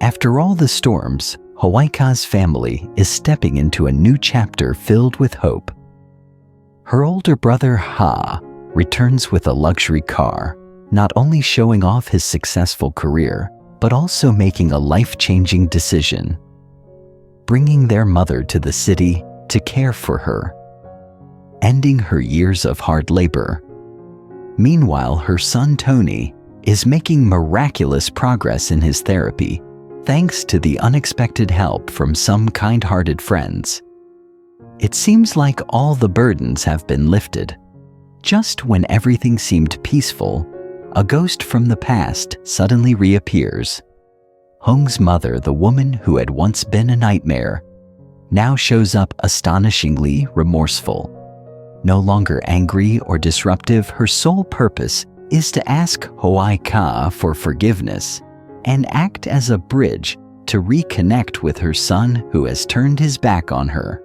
After all the storms, Hoai Ca's family is stepping into a new chapter filled with hope. Her older brother Ha returns with a luxury car, not only showing off his successful career, but also making a life-changing decision, bringing their mother to the city to care for her, ending her years of hard labor. Meanwhile, her son Tony is making miraculous progress in his therapy, thanks to the unexpected help from some kind-hearted friends. It seems like all the burdens have been lifted. Just when everything seemed peaceful, a ghost from the past suddenly reappears. Hong's mother, the woman who had once been a nightmare, now shows up astonishingly remorseful. No longer angry or disruptive, her sole purpose is to ask Hoai Ca for forgiveness and act as a bridge to reconnect with her son who has turned his back on her.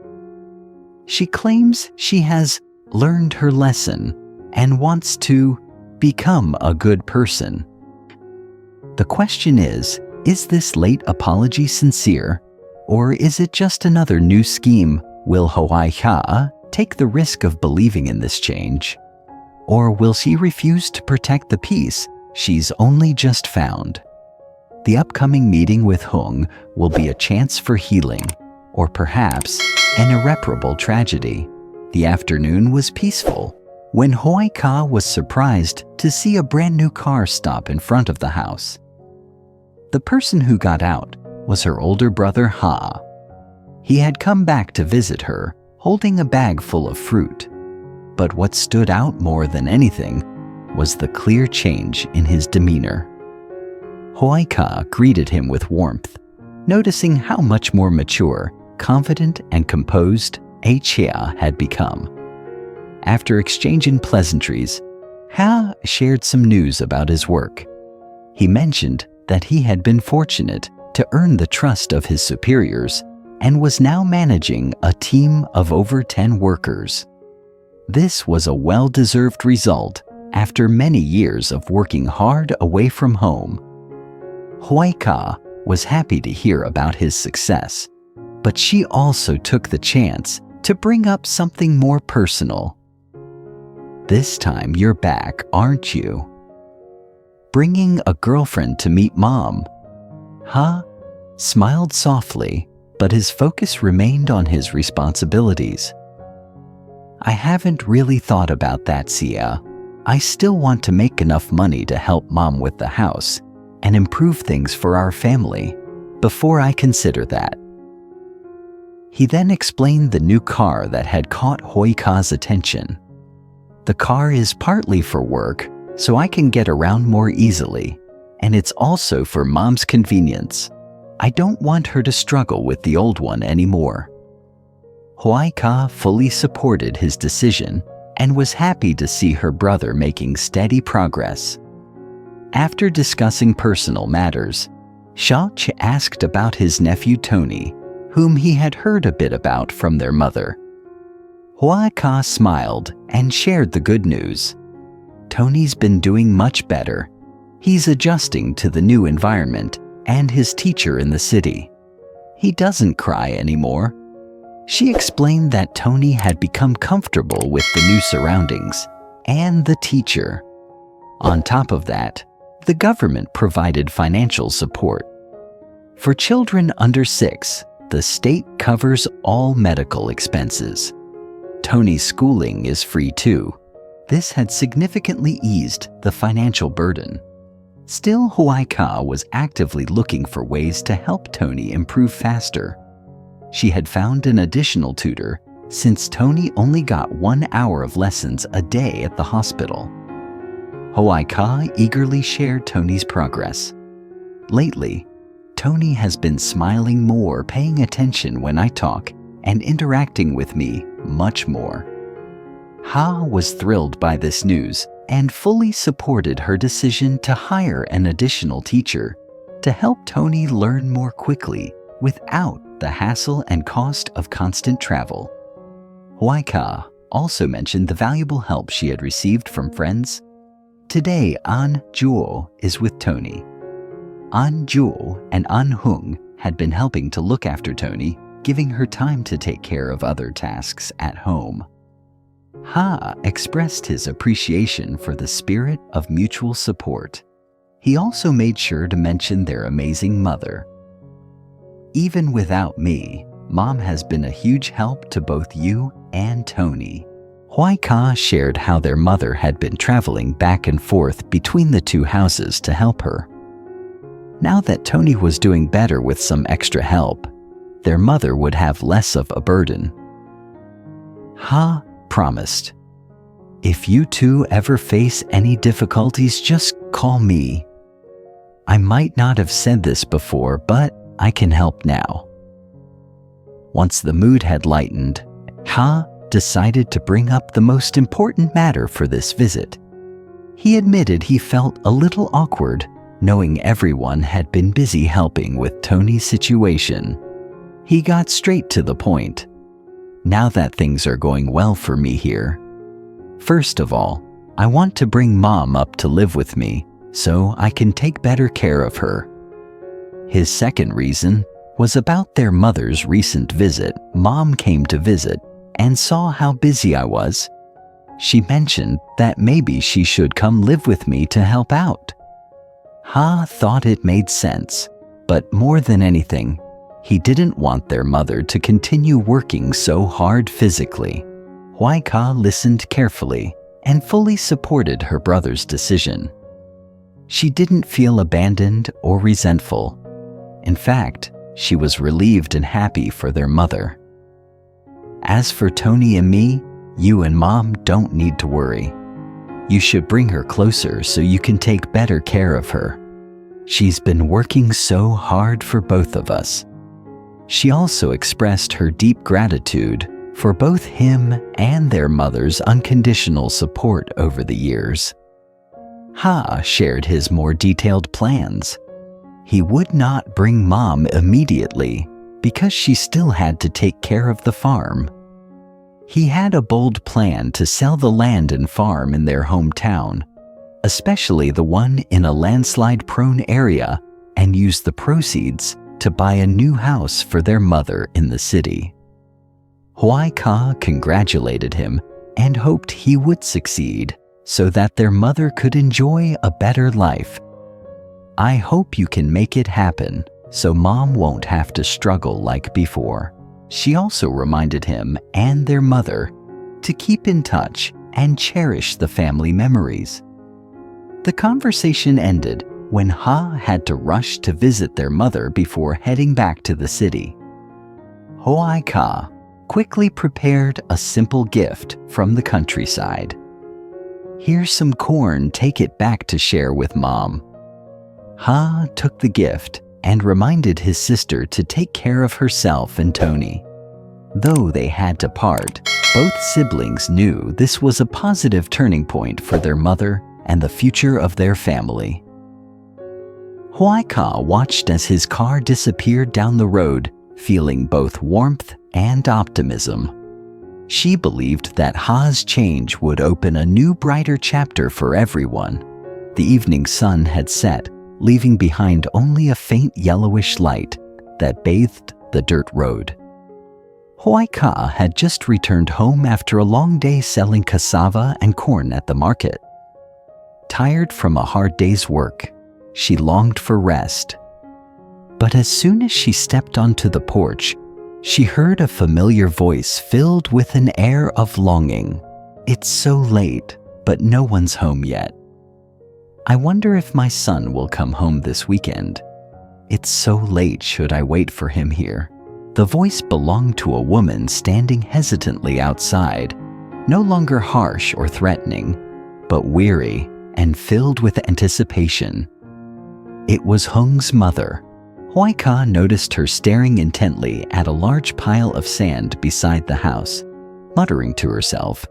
She claims she has learned her lesson and wants to become a good person. The question is this late apology sincere, or is it just another new scheme? Will Hoai Ca take the risk of believing in this change? Or will she refuse to protect the peace she's only just found? The upcoming meeting with Hong will be a chance for healing, or perhaps an irreparable tragedy. The afternoon was peaceful when Hoai Ca was surprised to see a brand new car stop in front of the house. The person who got out was her older brother Ha. He had come back to visit her, holding a bag full of fruit. But what stood out more than anything was the clear change in his demeanor. Hoai Ca greeted him with warmth, noticing how much more mature, confident, and composed Ha had become. After exchanging pleasantries, Ha shared some news about his work. He mentioned that he had been fortunate to earn the trust of his superiors and was now managing a team of over 10 workers. This was a well-deserved result after many years of working hard away from home. Hoai Ca was happy to hear about his success, but she also took the chance to bring up something more personal. "This time you're back, aren't you? Bringing a girlfriend to meet Mom." Ha smiled softly, but his focus remained on his responsibilities. "I haven't really thought about that, Sia. I still want to make enough money to help Mom with the house and improve things for our family before I consider that." He then explained the new car that had caught Hoai Ca's attention. "The car is partly for work, so I can get around more easily, and it's also for Mom's convenience. I don't want her to struggle with the old one anymore." Hoai Ca fully supported his decision and was happy to see her brother making steady progress. After discussing personal matters, Shach asked about his nephew Tony, whom he had heard a bit about from their mother. Hoai Ca smiled and shared the good news. "Tony's been doing much better. He's adjusting to the new environment and his teacher in the city. He doesn't cry anymore." She explained that Tony had become comfortable with the new surroundings and the teacher. On top of that, the government provided financial support. For children under 6, the state covers all medical expenses. Tony's schooling is free too. This had significantly eased the financial burden. Still, Hoai Ca was actively looking for ways to help Tony improve faster. She had found an additional tutor since Tony only got 1 hour of lessons a day at the hospital. Hoai Ca eagerly shared Tony's progress. "Lately, Tony has been smiling more, paying attention when I talk, and interacting with me much more." Ha was thrilled by this news and fully supported her decision to hire an additional teacher to help Tony learn more quickly without the hassle and cost of constant travel. Hoai Ca also mentioned the valuable help she had received from friends. Today, An Juo is with Tony. An Jewel and An Hung had been helping to look after Tony, giving her time to take care of other tasks at home. Ha expressed his appreciation for the spirit of mutual support. He also made sure to mention their amazing mother. Even without me, Mom has been a huge help to both you and Tony. Hoai Ca shared how their mother had been traveling back and forth between the two houses to help her. Now that Tony was doing better with some extra help, their mother would have less of a burden. Ha promised, "If you two ever face any difficulties, just call me. I might not have said this before, but I can help now." Once the mood had lightened, Ha decided to bring up the most important matter for this visit. He admitted he felt a little awkward, knowing everyone had been busy helping with Tony's situation. He got straight to the point. "Now that things are going well for me here, first of all, I want to bring Mom up to live with me so I can take better care of her." His second reason was about their mother's recent visit. Mom came to visit and saw how busy I was. She mentioned that maybe she should come live with me to help out. Ha thought it made sense, but more than anything, he didn't want their mother to continue working so hard physically. Hoai Ca listened carefully and fully supported her brother's decision. She didn't feel abandoned or resentful. In fact, she was relieved and happy for their mother. "As for Tony and me, you and Mom don't need to worry. You should bring her closer so you can take better care of her. She's been working so hard for both of us." She also expressed her deep gratitude for both him and their mother's unconditional support over the years. Ha shared his more detailed plans. He would not bring Mom immediately because she still had to take care of the farm. He had a bold plan to sell the land and farm in their hometown, especially the one in a landslide-prone area, and use the proceeds to buy a new house for their mother in the city. Hoai Ca congratulated him and hoped he would succeed so that their mother could enjoy a better life. "I hope you can make it happen so Mom won't have to struggle like before." She also reminded him and their mother to keep in touch and cherish the family memories. The conversation ended when Ha had to rush to visit their mother before heading back to the city. Hoai Ca quickly prepared a simple gift from the countryside. "Here's some corn, take it back to share with Mom." Ha took the gift and reminded his sister to take care of herself and Tony. Though they had to part, both siblings knew this was a positive turning point for their mother and the future of their family. Hoai Ca watched as his car disappeared down the road, feeling both warmth and optimism. She believed that Ha's change would open a new, brighter chapter for everyone. The evening sun had set, leaving behind only a faint yellowish light that bathed the dirt road. Hoai Ca had just returned home after a long day selling cassava and corn at the market. Tired from a hard day's work, she longed for rest. But as soon as she stepped onto the porch, she heard a familiar voice filled with an air of longing. "It's so late, but no one's home yet. I wonder if my son will come home this weekend. It's so late, should I wait for him here?" The voice belonged to a woman standing hesitantly outside, no longer harsh or threatening, but weary and filled with anticipation. It was Hung's mother. Hoai Ca noticed her staring intently at a large pile of sand beside the house, muttering to herself,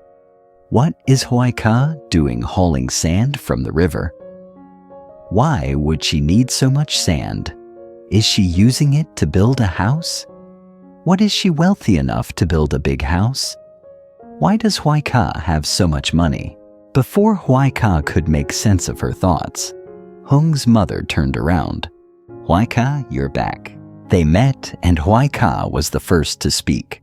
"What is Hoai Ca doing hauling sand from the river? Why would she need so much sand? Is she using it to build a house? What is she wealthy enough to build a big house? Why does Hoai Ca have so much money?" Before Hoai Ca could make sense of her thoughts, Hung's mother turned around. Hoai Ca, you're back." They met, and Hoai Ca was the first to speak.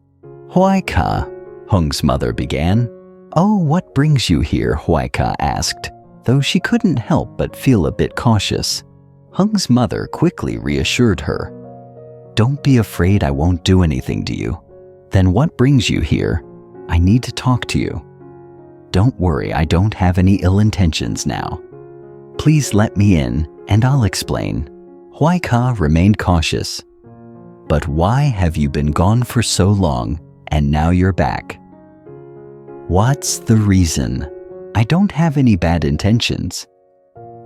"Hoai Ca," Hung's mother began. "Oh, what brings you here?" Hoai Ca asked, though she couldn't help but feel a bit cautious. Hung's mother quickly reassured her. "Don't be afraid, I won't do anything to you." "Then what brings you here?" "I need to talk to you." "Don't worry, I don't have any ill intentions now. Please let me in, and I'll explain." Hoai Ca remained cautious. "But why have you been gone for so long, and now you're back?" "What's the reason?" "I don't have any bad intentions."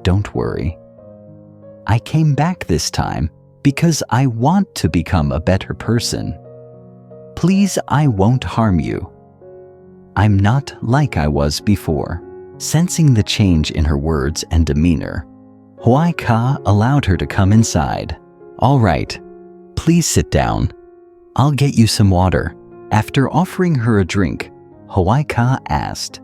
"Don't worry. I came back this time because I want to become a better person. Please, I won't harm you. I'm not like I was before." Sensing the change in her words and demeanor, Hoai Ca allowed her to come inside. "All right, please sit down. I'll get you some water." After offering her a drink, Hoai Ca asked,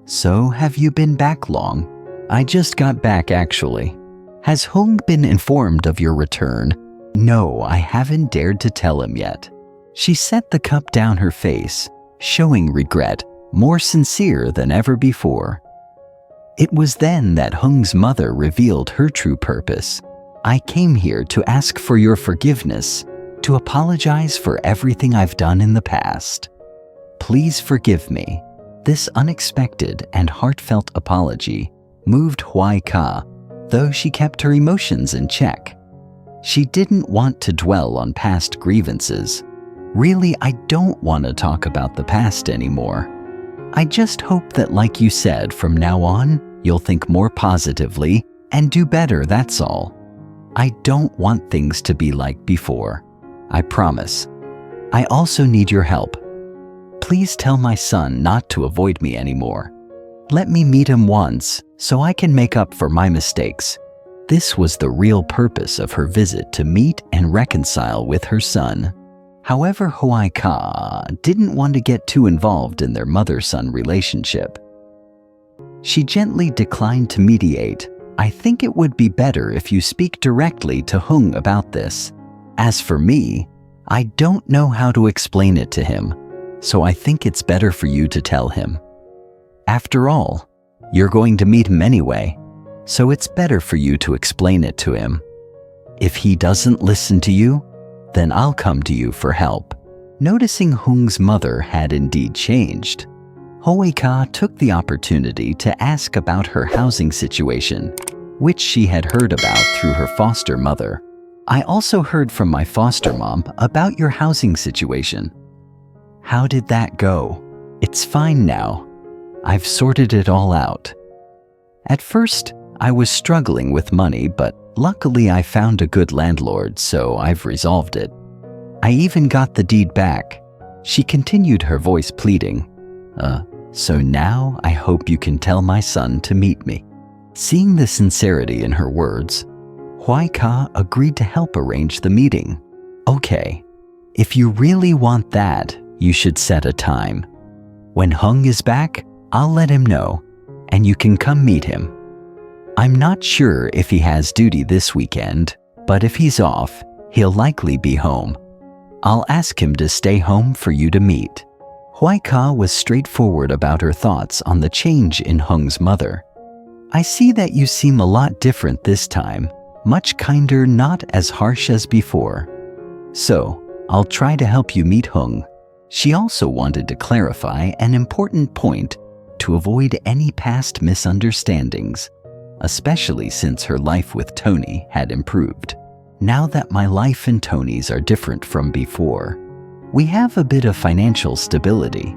"So, have you been back long?" "I just got back, actually." "Has Hung been informed of your return?" "No, I haven't dared to tell him yet." She set the cup down her face, showing regret, more sincere than ever before. It was then that Hung's mother revealed her true purpose. "I came here to ask for your forgiveness, to apologize for everything I've done in the past. Please forgive me." This unexpected and heartfelt apology moved Hoai Ca, though she kept her emotions in check. She didn't want to dwell on past grievances. "Really, I don't want to talk about the past anymore. I just hope that, like you said, from now on, you'll think more positively and do better, that's all. I don't want things to be like before. I promise. I also need your help. Please tell my son not to avoid me anymore. Let me meet him once so I can make up for my mistakes." This was the real purpose of her visit, to meet and reconcile with her son. However, Hoai Ca didn't want to get too involved in their mother-son relationship. She gently declined to mediate. "I think it would be better if you speak directly to Hung about this. As for me, I don't know how to explain it to him, so I think it's better for you to tell him. After all, you're going to meet him anyway, so it's better for you to explain it to him. If he doesn't listen to you, then I'll come to you for help." Noticing Hung's mother had indeed changed, Hoai Ca took the opportunity to ask about her housing situation, which she had heard about through her foster mother. "I also heard from my foster mom about your housing situation." "How did that go?" "It's fine now. I've sorted it all out. At first, I was struggling with money, but luckily I found a good landlord, so I've resolved it. I even got the deed back." She continued, her voice pleading. So now I hope you can tell my son to meet me." Seeing the sincerity in her words, Hoai Ca agreed to help arrange the meeting. "Okay, if you really want that, you should set a time. When Hung is back, I'll let him know, and you can come meet him. I'm not sure if he has duty this weekend, but if he's off, he'll likely be home. I'll ask him to stay home for you to meet." Hoai Ca was straightforward about her thoughts on the change in Hung's mother. "I see that you seem a lot different this time, much kinder, not as harsh as before. So, I'll try to help you meet Hung." She also wanted to clarify an important point to avoid any past misunderstandings, especially since her life with Tony had improved. "Now that my life and Tony's are different from before, we have a bit of financial stability.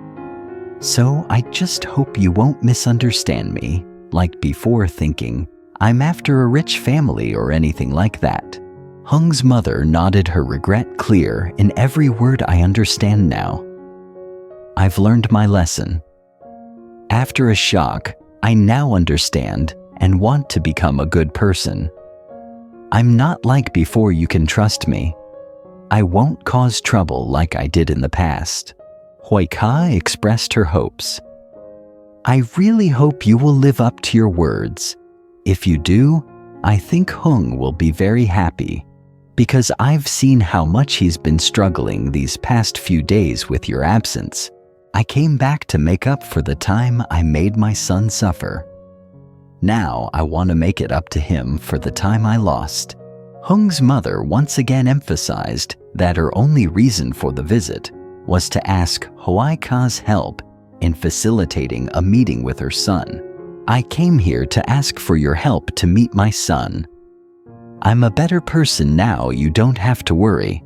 So I just hope you won't misunderstand me like before, thinking I'm after a rich family or anything like that." Hung's mother nodded, her regret clear in every word. "I understand now. I've learned my lesson. After a shock, I now understand and want to become a good person. I'm not like before, you can trust me. I won't cause trouble like I did in the past." Hoai Ca expressed her hopes. "I really hope you will live up to your words. If you do, I think Hung will be very happy." because I've seen how much he's been struggling these past few days with your absence. I came back to make up for the time I made my son suffer. Now I want to make it up to him for the time I lost." Hung's mother once again emphasized that her only reason for the visit was to ask Hoai Ca's help in facilitating a meeting with her son. "I came here to ask for your help to meet my son. I'm a better person now, you don't have to worry.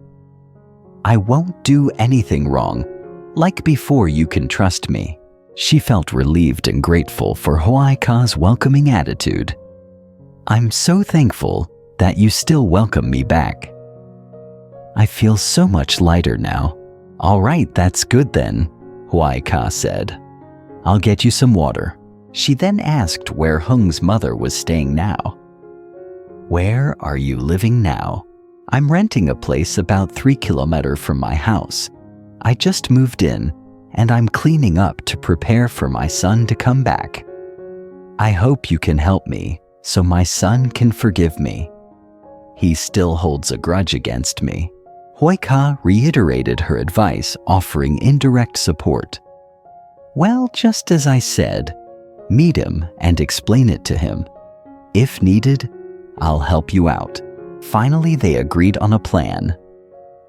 I won't do anything wrong. Like before, you can trust me." She felt relieved and grateful for Hoai Ca's welcoming attitude. "I'm so thankful that you still welcome me back. I feel so much lighter now." "All right, that's good then," Hoai Ca said. "I'll get you some water." She then asked where Hung's mother was staying now. "Where are you living now?" "I'm renting a place about 3 kilometers from my house. I just moved in, and I'm cleaning up to prepare for my son to come back. I hope you can help me so my son can forgive me. He still holds a grudge against me." Hoai Ca reiterated her advice, offering indirect support. "Well, just as I said, meet him and explain it to him. If needed, I'll help you out." Finally, they agreed on a plan.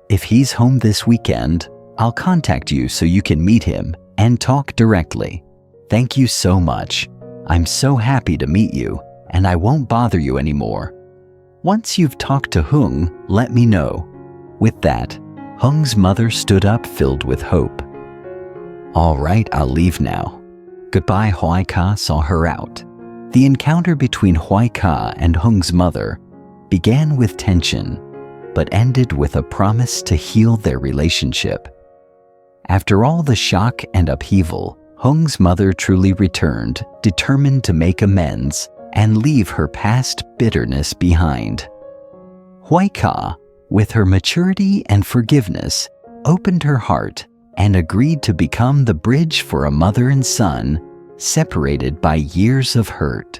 "If he's home this weekend, I'll contact you so you can meet him and talk directly. Thank you so much. I'm so happy to meet you, and I won't bother you anymore. Once you've talked to Hung, let me know." With that, Hung's mother stood up, filled with hope. "All right, I'll leave now. Goodbye." Hoai Ca saw her out. The encounter between Hoai Ca and Hung's mother began with tension, but ended with a promise to heal their relationship. After all the shock and upheaval, Hung's mother truly returned, determined to make amends and leave her past bitterness behind. Hoai Ca, with her maturity and forgiveness, opened her heart and agreed to become the bridge for a mother and son separated by years of hurt.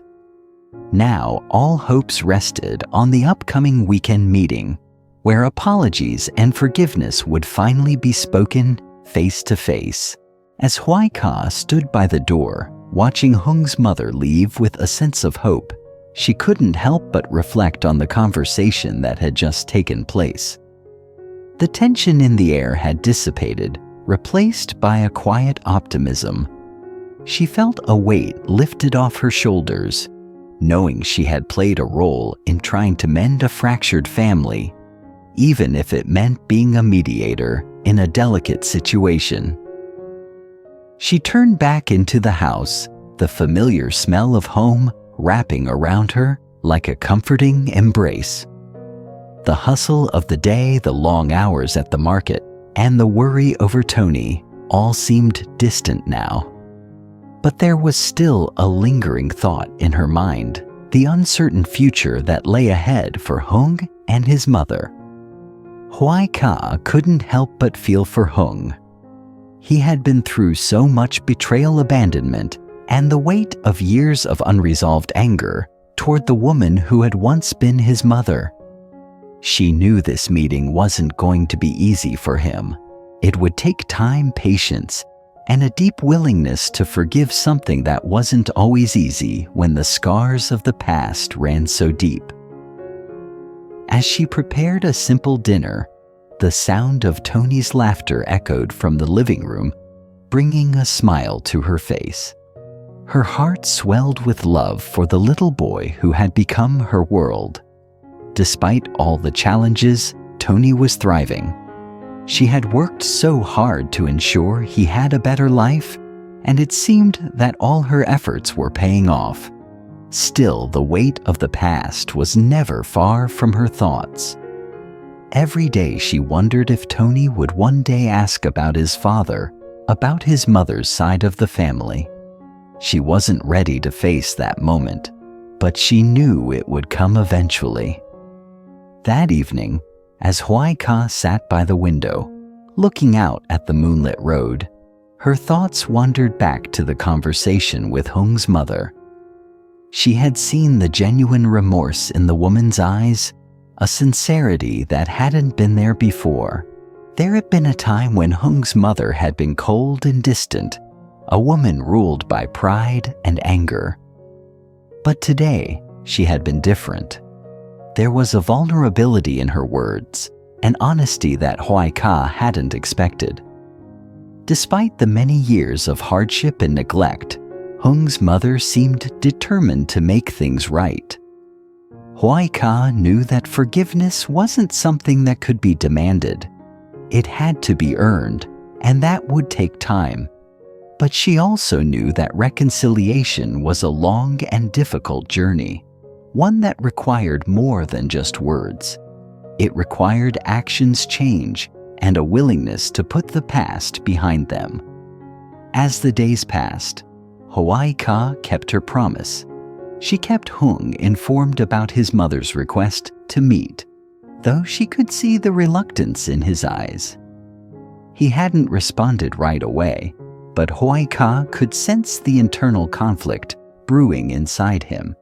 Now all hopes rested on the upcoming weekend meeting, where apologies and forgiveness would finally be spoken face to face. As Hoai Ca stood by the door, watching Hung's mother leave with a sense of hope, she couldn't help but reflect on the conversation that had just taken place. The tension in the air had dissipated, replaced by a quiet optimism. She felt a weight lifted off her shoulders, knowing she had played a role in trying to mend a fractured family, even if it meant being a mediator in a delicate situation. She turned back into the house, the familiar smell of home wrapping around her like a comforting embrace. The hustle of the day, the long hours at the market, and the worry over Tony all seemed distant now. But there was still a lingering thought in her mind, the uncertain future that lay ahead for Hung and his mother. Hoai Ca couldn't help but feel for Hung. He had been through so much betrayal, abandonment, and the weight of years of unresolved anger toward the woman who had once been his mother. She knew this meeting wasn't going to be easy for him. It would take time, patience, and a deep willingness to forgive, something that wasn't always easy when the scars of the past ran so deep. As she prepared a simple dinner, the sound of Tony's laughter echoed from the living room, bringing a smile to her face. Her heart swelled with love for the little boy who had become her world. Despite all the challenges, Tony was thriving. She had worked so hard to ensure he had a better life, and it seemed that all her efforts were paying off. Still, the weight of the past was never far from her thoughts. Every day she wondered if Tony would one day ask about his father, about his mother's side of the family. She wasn't ready to face that moment, but she knew it would come eventually. That evening, as Hoai Ca sat by the window, looking out at the moonlit road, her thoughts wandered back to the conversation with Hung's mother. She had seen the genuine remorse in the woman's eyes, a sincerity that hadn't been there before. There had been a time when Hung's mother had been cold and distant, a woman ruled by pride and anger. But today, she had been different. There was a vulnerability in her words, an honesty that Hoai Ca hadn't expected. Despite the many years of hardship and neglect, Hung's mother seemed determined to make things right. Hoai Ca knew that forgiveness wasn't something that could be demanded. It had to be earned, and that would take time. But she also knew that reconciliation was a long and difficult journey, one that required more than just words. It required actions change and a willingness to put the past behind them. As the days passed, Hoai Ca kept her promise. She kept Hung informed about his mother's request to meet, though she could see the reluctance in his eyes. He hadn't responded right away, but Hoai Ca could sense the internal conflict brewing inside him.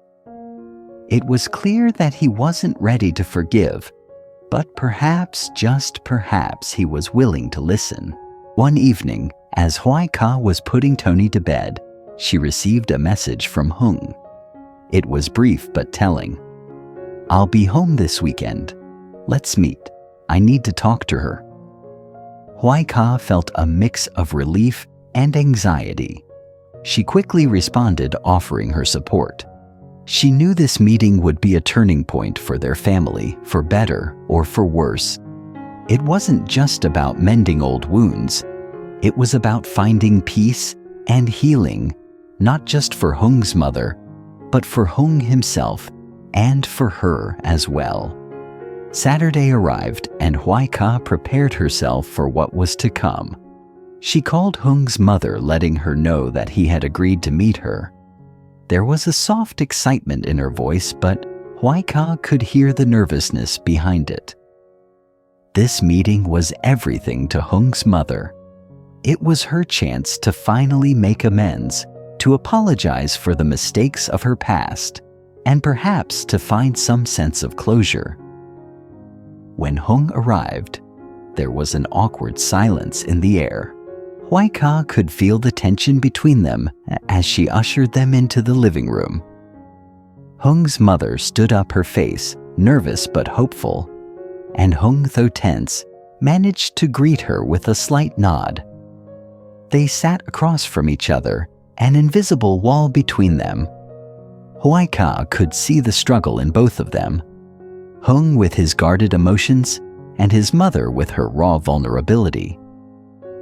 It was clear that he wasn't ready to forgive, but perhaps, just perhaps, he was willing to listen. One evening, as Hoai Ca was putting Tony to bed, she received a message from Hung. It was brief but telling. "I'll be home this weekend. Let's meet. I need to talk to her." Hoai Ca felt a mix of relief and anxiety. She quickly responded, offering her support. She knew this meeting would be a turning point for their family, for better or for worse. It wasn't just about mending old wounds. It was about finding peace and healing, not just for Hung's mother, but for Hung himself and for her as well. Saturday arrived and Hoai Ca prepared herself for what was to come. She called Hung's mother, letting her know that he had agreed to meet her. There was a soft excitement in her voice, but Hoai Ca could hear the nervousness behind it. This meeting was everything to Hung's mother. It was her chance to finally make amends, to apologize for the mistakes of her past, and perhaps to find some sense of closure. When Hung arrived, there was an awkward silence in the air. Hoai Ca could feel the tension between them as she ushered them into the living room. Hung's mother stood up, her face nervous but hopeful, and Hung, though tense, managed to greet her with a slight nod. They sat across from each other, an invisible wall between them. Hoai Ca could see the struggle in both of them, Hung with his guarded emotions and his mother with her raw vulnerability.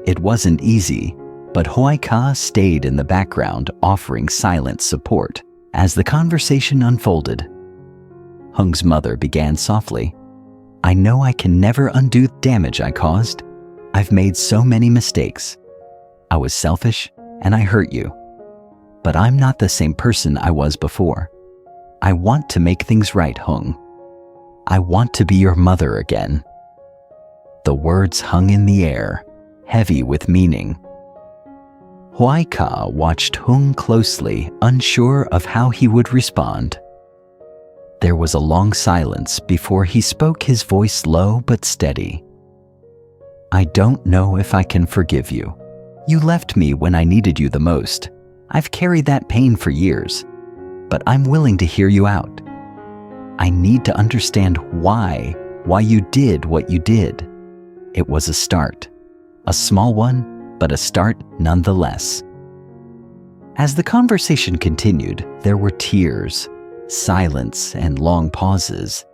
It wasn't easy, but Hoai Ca stayed in the background, offering silent support as the conversation unfolded. Hung's mother began softly. "I know I can never undo the damage I caused. I've made so many mistakes. I was selfish and I hurt you. But I'm not the same person I was before. I want to make things right, Hung. I want to be your mother again." The words hung in the air, heavy with meaning. Hoai Ca watched Hung closely, unsure of how he would respond. There was a long silence before he spoke, his voice low but steady. "I don't know if I can forgive you. You left me when I needed you the most. I've carried that pain for years, but I'm willing to hear you out. I need to understand why you did what you did. It was a start, a small one, but a start nonetheless." As the conversation continued, there were tears, silence, and long pauses,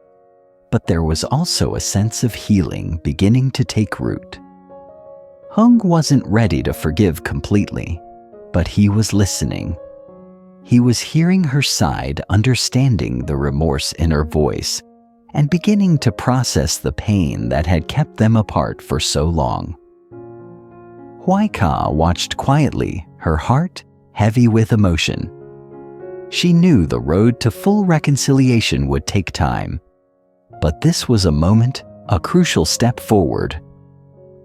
but there was also a sense of healing beginning to take root. Hung wasn't ready to forgive completely, but he was listening. He was hearing her side, understanding the remorse in her voice, and beginning to process the pain that had kept them apart for so long. Hoai Ca watched quietly, her heart heavy with emotion. She knew the road to full reconciliation would take time, but this was a moment, a crucial step forward.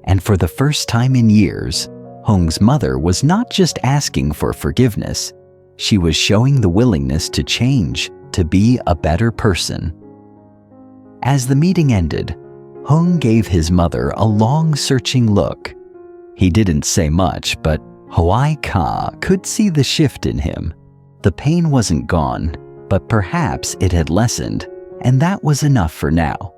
And for the first time in years, Hung's mother was not just asking for forgiveness, she was showing the willingness to change, to be a better person. As the meeting ended, Hung gave his mother a long, searching look. He didn't say much, but Hoai Ca could see the shift in him. The pain wasn't gone, but perhaps it had lessened, and that was enough for now.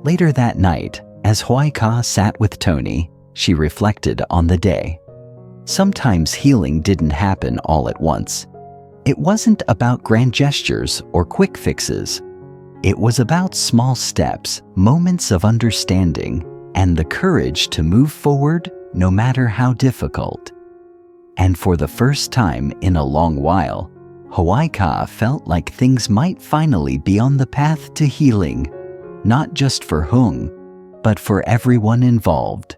Later that night, as Hoai Ca sat with Tony, she reflected on the day. Sometimes healing didn't happen all at once. It wasn't about grand gestures or quick fixes. It was about small steps, moments of understanding, and the courage to move forward no matter how difficult. And for the first time in a long while, Hoai Ca felt like things might finally be on the path to healing, not just for Hung, but for everyone involved.